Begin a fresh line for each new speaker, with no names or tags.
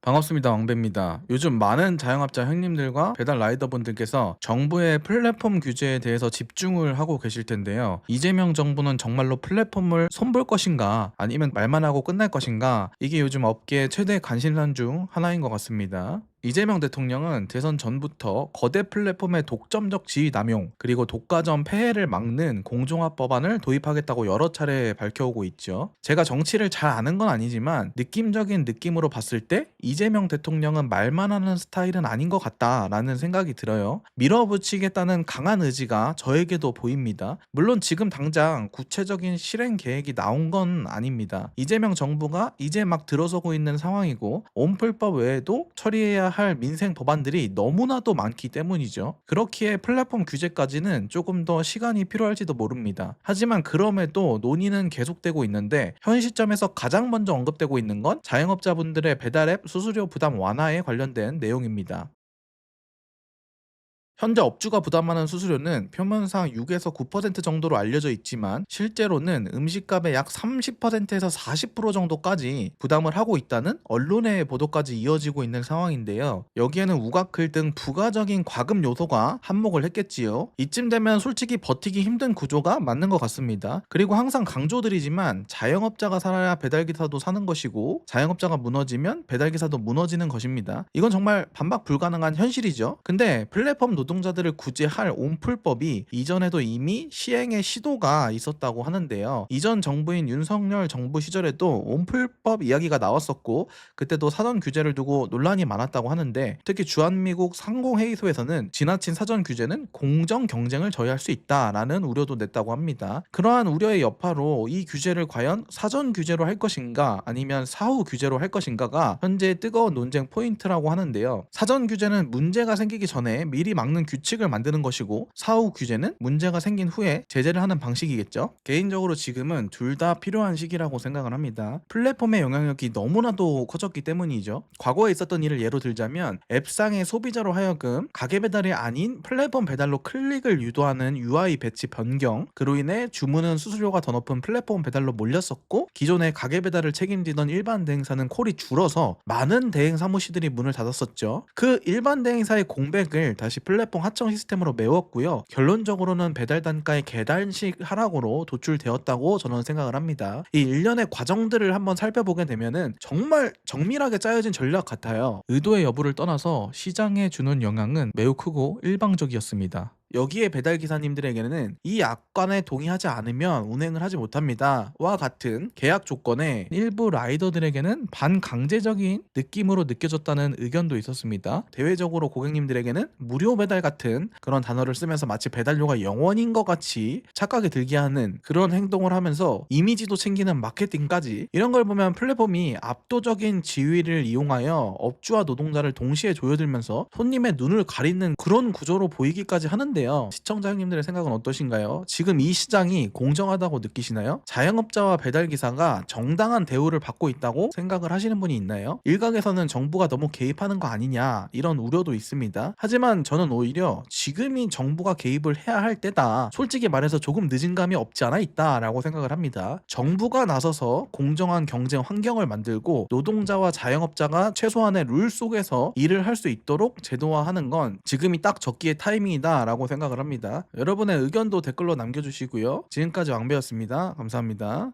반갑습니다. 왕배입니다. 요즘 많은 자영업자 형님들과 배달 라이더분들께서 정부의 플랫폼 규제에 대해서 집중을 하고 계실 텐데요. 이재명 정부는 정말로 플랫폼을 손볼 것인가 아니면 말만 하고 끝날 것인가, 이게 요즘 업계의 최대 관심사 중 하나인 것 같습니다. 이재명 대통령은 대선 전부터 거대 플랫폼의 독점적 지위 남용, 그리고 독과점 폐해를 막는 공정화 법안을 도입하겠다고 여러 차례 밝혀오고 있죠. 제가 정치를 잘 아는 건 아니지만 느낌적인 느낌으로 봤을 때 이재명 대통령은 말만 하는 스타일은 아닌 것 같다라는 생각이 들어요. 밀어붙이겠다는 강한 의지가 저에게도 보입니다. 물론 지금 당장 구체적인 실행 계획이 나온 건 아닙니다. 이재명 정부가 이제 막 들어서고 있는 상황이고, 온풀법 외에도 처리해야 할 민생 법안들이 너무나도 많기 때문이죠. 그렇기에 플랫폼 규제까지는 조금 더 시간이 필요할지도 모릅니다. 하지만 그럼에도 논의는 계속되고 있는데, 현 시점에서 가장 먼저 언급되고 있는 건 자영업자분들의 배달앱 수수료 부담 완화에 관련된 내용입니다. 현재 업주가 부담하는 수수료는 표면상 6에서 9% 정도로 알려져 있지만, 실제로는 음식값의 약 30%에서 40% 정도까지 부담을 하고 있다는 언론의 보도까지 이어지고 있는 상황인데요. 여기에는 우각클 등 부가적인 과금 요소가 한몫을 했겠지요. 이쯤 되면 솔직히 버티기 힘든 구조가 맞는 것 같습니다. 그리고 항상 강조드리지만, 자영업자가 살아야 배달기사도 사는 것이고, 자영업자가 무너지면 배달기사도 무너지는 것입니다. 이건 정말 반박 불가능한 현실이죠. 근데 플랫폼 노동자들을 구제할 온풀법이 이전에도 이미 시행의 시도가 있었다고 하는데요. 이전 정부인 윤석열 정부 시절에도 온풀법 이야기가 나왔었고, 그때도 사전 규제를 두고 논란이 많았다고 하는데, 특히 주한미국 상공회의소에서는 지나친 사전 규제는 공정 경쟁을 저해할 수 있다라는 우려도 냈다고 합니다. 그러한 우려의 여파로 이 규제를 과연 사전 규제로 할 것인가 아니면 사후 규제로 할 것인가가 현재 뜨거운 논쟁 포인트라고 하는데요. 사전 규제는 문제가 생기기 전에 미리 막는 규칙을 만드는 것이고, 사후 규제는 문제가 생긴 후에 제재를 하는 방식이겠죠. 개인적으로 지금은 둘 다 필요한 시기라고 생각을 합니다. 플랫폼의 영향력이 너무나도 커졌기 때문이죠. 과거에 있었던 일을 예로 들자면, 앱상의 소비자로 하여금 가게 배달이 아닌 플랫폼 배달로 클릭을 유도하는 UI 배치 변경, 그로 인해 주문은 수수료가 더 높은 플랫폼 배달로 몰렸었고, 기존의 가게 배달을 책임지던 일반 대행사는 콜이 줄어서 많은 대행 사무실들이 문을 닫았었죠. 그 일반 대행사의 공백을 다시 플랫폼 하청 시스템으로 메웠고요. 결론적으로는 배달 단가의 계단식 하락으로 도출되었다고 저는 생각을 합니다. 이 일련의 과정들을 한번 살펴보게 되면은 정말 정밀하게 짜여진 전략 같아요. 의도의 여부를 떠나서 시장에 주는 영향은 매우 크고 일방적이었습니다. 여기에 배달 기사님들에게는 이 약관에 동의하지 않으면 운행을 하지 못합니다 와 같은 계약 조건에 일부 라이더들에게는 반강제적인 느낌으로 느껴졌다는 의견도 있었습니다. 대외적으로 고객님들에게는 무료 배달 같은 그런 단어를 쓰면서 마치 배달료가 영원인 것 같이 착각이 들게 하는 그런 행동을 하면서 이미지도 챙기는 마케팅까지, 이런 걸 보면 플랫폼이 압도적인 지위를 이용하여 업주와 노동자를 동시에 조여들면서 손님의 눈을 가리는 그런 구조로 보이기까지 하는데요. 시청자 형님들의 생각은 어떠신가요? 지금 이 시장이 공정하다고 느끼시나요? 자영업자와 배달기사가 정당한 대우를 받고 있다고 생각을 하시는 분이 있나요? 일각에서는 정부가 너무 개입하는 거 아니냐, 이런 우려도 있습니다. 하지만 저는 오히려 지금이 정부가 개입을 해야 할 때다, 솔직히 말해서 조금 늦은 감이 없지 않아 있다라고 생각을 합니다. 정부가 나서서 공정한 경쟁 환경을 만들고, 노동자와 자영업자가 최소한의 룰 속에서 일을 할 수 있도록 제도화하는 건 지금이 딱 적기의 타이밍이다라고 생각을 합니다. 여러분의 의견도 댓글로 남겨주시고요. 지금까지 왕배였습니다. 감사합니다.